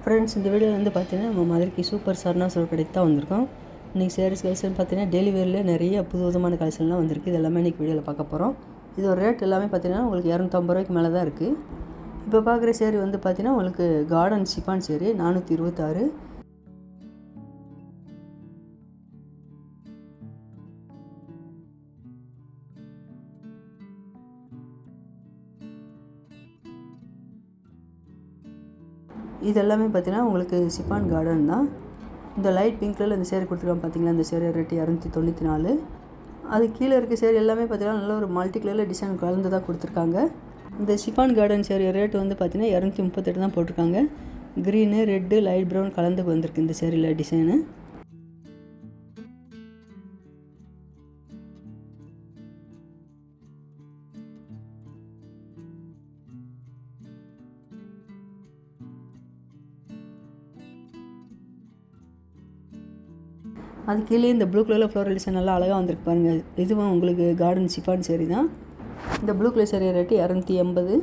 Friends, இந்த வீடியோவில் வந்து பார்த்தீங்கன்னா நம்ம மதுரைக்கு சூப்பர் சரணா ஸ்டோர் கடைக்கு தான் வந்திருக்கோம். இன்றைக்கி சாரீஸ் கலெக்ஷன் பார்த்தீங்கன்னா டெய்லி வேரில் நிறைய புது விதமான கலெக்ஷன்லாம் வந்திருக்கு. இது எல்லாமே இன்றைக்கி வீடியோவில் பார்க்க போகிறோம். இதோட ரேட் எல்லாமே பார்த்தீங்கன்னா உங்களுக்கு 250 ரூபாய்க்கு மேலே தான் இருக்குது. இப்போ பார்க்குற சேரீ வந்து பார்த்தீங்கன்னா உங்களுக்கு கார்டன் சிஃபான் சேரீ 426. இது எல்லாமே பார்த்தீங்கன்னா உங்களுக்கு சிஃபான் கார்டன் தான். இந்த லைட் பிங்க் கலரில் இந்த சேரீ கொடுத்துருக்காங்க பார்த்தீங்களா, இந்த சேரீ ரேட்டு 294. அது கீழே இருக்க சேரீ எல்லாமே பார்த்தீங்கன்னா நல்ல ஒரு மல்டி கலரில் டிசைன் கலந்து தான் கொடுத்துருக்காங்க. இந்த சிஃபான் கார்டன் சேரீ ரேட்டு வந்து பார்த்தீங்கன்னா 238 தான் போட்டிருக்காங்க. க்ரீனு, ரெட்டு, லைட் ப்ரௌன் கலந்து வந்திருக்கு இந்த சேரீயில் டிசைனு. அது கீழே இந்த ப்ளூ கலரில் ஃப்ளோரல் டிசைன் நல்லா அழகாக வந்திருக்கு பாருங்கள். இதுவும் உங்களுக்கு கார்டன் சிஃபான் சேரீ தான். இந்த ப்ளூ கலர் சேரீ ரேட்டு 280.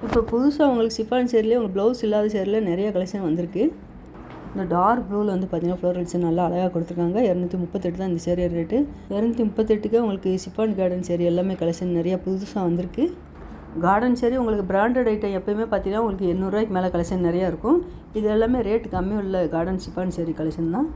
இப்போ புதுசாக உங்களுக்கு சிஃபான் சேரீலேயே உங்களுக்கு ப்ளவுஸ் இல்லாத சேரீயில் நிறைய கலெக்ஷன் வந்திருக்கு. இந்த டார்க் ப்ளூவில் வந்து பார்த்தீங்கன்னா ஃப்ளோரல் டிசைன் நல்லா அழகாக கொடுத்துருக்காங்க. 238 தான் இந்த சேரீ ரேட்டு. 238க்கு உங்களுக்கு சிஃபான் கார்டன் சேரீ எல்லாமே கலெக்ஷன் நிறையா புதுசாக வந்திருக்கு. கார்டன் சேரீ உங்களுக்கு பிராண்டட் ஐட்டம் எப்போயுமே பார்த்தீங்கன்னா உங்களுக்கு 800 ரூபாய்க்கு மேலே கலெக்ஷன் நிறையா இருக்கும். இது எல்லாமே ரேட்டு கம்மி உள்ள கார்டன் சிஃபான் சேரீ கலெக்ஷன் தான்.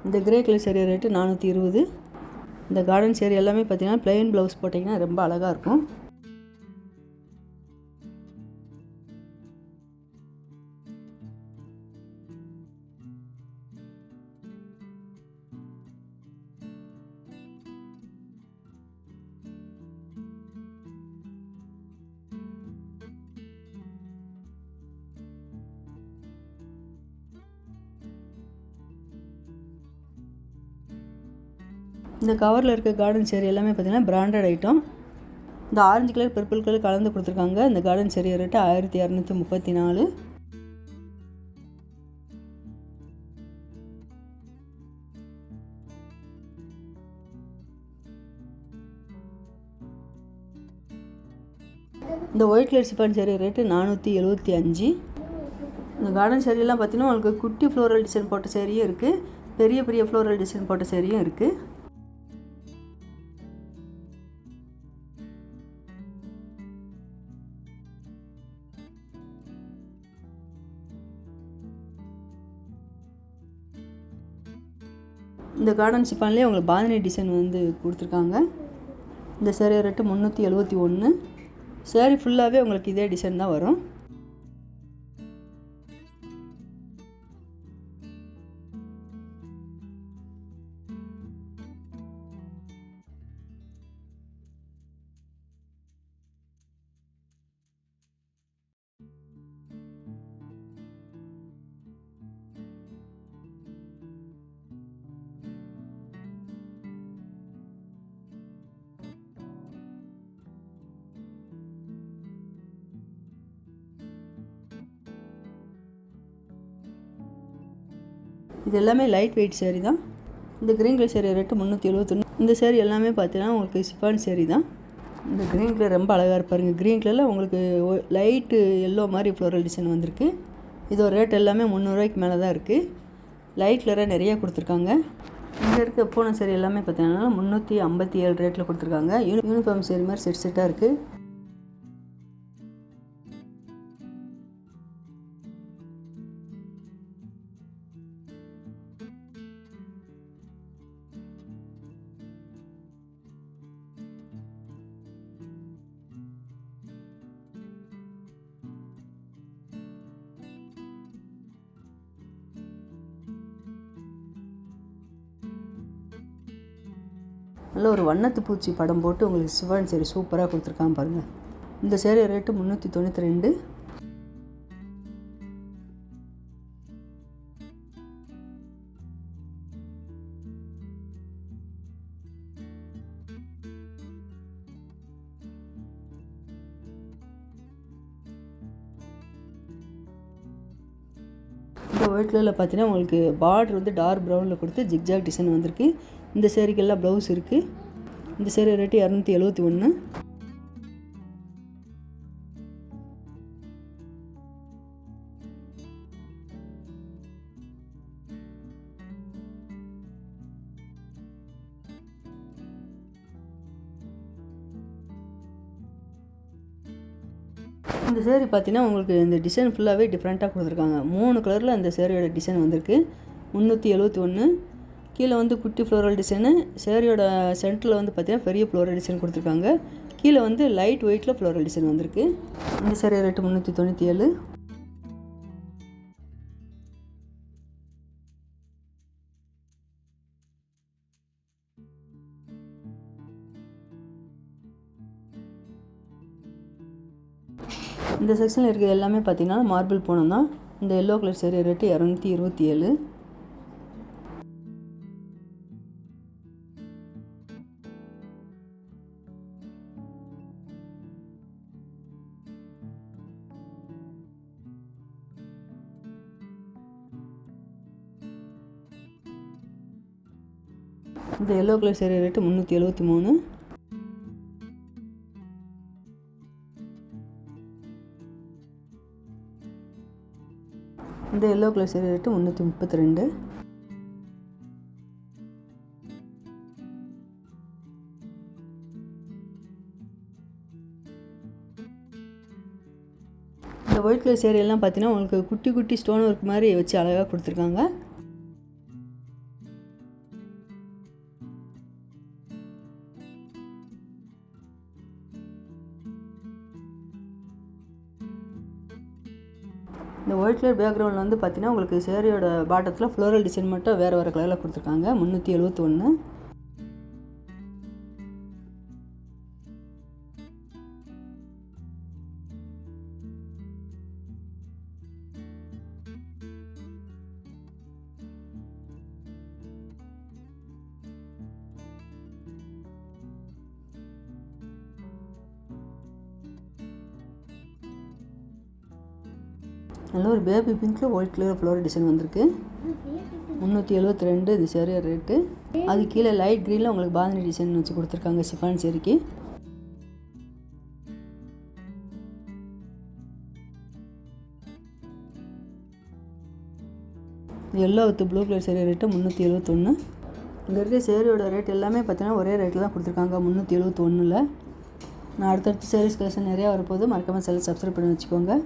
இந்த கிரே கலர் சேரீ ரேட்டு 420. இந்த கார்டன் சேரீ எல்லாமே பார்த்தீங்கன்னா ப்ளைன் ப்ளவுஸ் போட்டிங்கன்னா ரொம்ப அழகாக இருக்கும். இந்த கவரில் இருக்க கார்டன் சேரீ எல்லாமே பார்த்தீங்கன்னா பிராண்டட் ஐட்டம். இந்த ஆரஞ்சு கலர் பர்பிள் கலர் கலந்து கொடுத்துருக்காங்க. இந்த கார்டன் சேரீ ரேட்டு 1234. இந்த white colour chiffon sari rate 475. இந்த கார்டன் சேரீலாம் பார்த்தீங்கன்னா உங்களுக்கு குட்டி ஃப்ளோரல் டிசைன் போட்ட சேரீயும் இருக்குது, பெரிய பெரிய ஃப்ளோரல் டிசைன் போட்ட சேரீயும் இருக்குது. இந்த கார்டன் சிஃபான்லேயே உங்களுக்கு பாந்தினி டிசைன் வந்து கொடுத்துருக்காங்க. இந்த சேரீ ரேட்டு 371. சேரீ ஃபுல்லாகவே உங்களுக்கு இதே டிசைன் தான் வரும். இது எல்லாமே லைட் வெயிட் சேரீ தான். இந்த க்ரீன் கலர் சேரீ ரேட்டு 371. இந்த சேரீ எல்லாமே பார்த்தீங்கன்னா உங்களுக்கு சிஃபான் சேரீ தான். இந்த க்ரீன் கலர் ரொம்ப அழகாக இருப்பாருங்க. க்ரீன் கலரில் உங்களுக்கு லைட்டு எல்லோ மாதிரி ஃப்ளோரல் டிசைன் வந்திருக்கு. இதோட ரேட் எல்லாமே 300 ரூபாய்க்கு மேலே தான் இருக்குது. லைட் கலராக நிறையா கொடுத்துருக்காங்க. இங்கே இருக்க பூனை சேரீ எல்லாமே பார்த்தீங்கன்னா 357 ரேட்டில் கொடுத்துருக்காங்க. யூனிஃபார்ம் சேரீ மாதிரி செட்டாக இருக்குது. நல்ல ஒரு வண்ணத்து பூச்சி படம் போட்டு உங்களுக்கு சிஃபான் சேரீ சூப்பராக கொடுத்துருக்காங்க பாருங்கள். இந்த சேரீ ரேட்டு 392. இந்த ஒயிட் கலரில் பார்த்தீங்கன்னா உங்களுக்கு பார்டர் வந்து டார்க் ப்ரௌனில் கொடுத்து ஜிக்ஜாக் டிசைன் வந்திருக்கு. இந்த சேரீக்கெல்லாம் ப்ளவுஸ் இருக்குது. இந்த சேரீ ரேட்டு 271. இந்த சேரீ பார்த்தீங்கன்னா உங்களுக்கு இந்த டிசைன் ஃபுல்லாகவே டிஃப்ரெண்ட்டாக கொடுத்துருக்காங்க. 3 கலரில் அந்த சேரீயோட டிசைன் வந்திருக்கு. 371. கீழே வந்து குட்டி ஃப்ளோரல் டிசைனு. சேரீயோட சென்டரில் வந்து பார்த்தீங்கன்னா பெரிய ஃப்ளோரல் டிசைன் கொடுத்துருக்காங்க. கீழே வந்து லைட் வெயிட்டில் ஃப்ளோரல் டிசைன் வந்திருக்கு. இந்த சேரீ ரேட்டு 397. இந்த செக்ஷனில் இருக்கிறது எல்லாமே பார்த்தீங்கன்னா மார்பிள் பூனம் தான். இந்த எல்லோ கலர் சேரீ ரேட்டு 227. இந்த எல்லோ கலர் சேரீ ரேட்டு 373. இந்த எல்லோ கலர் சேரீ ரேட்டு 332. இந்த ஒயிட் கலர் சேரீ எல்லாம் பார்த்தீங்கன்னா உங்களுக்கு குட்டி குட்டி ஸ்டோன் ஒர்க் மாதிரி வச்சு அழகாக கொடுத்துருக்காங்க. இந்த ஒயிட் கலர் பேக்ரவுண்டில் வந்து பார்த்தீங்கன்னா உங்களுக்கு சேரீயோட பாட்டத்தில் ஃப்ளோரல் டிசைன் மட்டும் வேறு வேறு கலரில் கொடுத்துருக்காங்க. 371. நல்ல ஒரு பேபி பிங்க்கில் ஒயிட் கலர் ஃப்ளோரல் டிசைன் வந்திருக்கு. 372 இது சேரீ ரேட்டு. அது கீழே லைட் க்ரீனில் உங்களுக்கு பாந்தினி டிசைன் வச்சு கொடுத்துருக்காங்க சிஃபான் சேரீக்கு. Yellow with blue colour sari rate 371. இங்கே இருக்க சேரீயோட ரேட் எல்லாமே பார்த்தீங்கன்னா ஒரே ரேட்டில் தான் கொடுத்துருக்காங்க 371. நான் அடுத்தடுத்து சேரீஸ் கலெக்ஷன் நிறையா வரப்போது. மறக்காமல் சேனல் சப்ஸ்கிரைப் பண்ணி வச்சுக்கோங்க.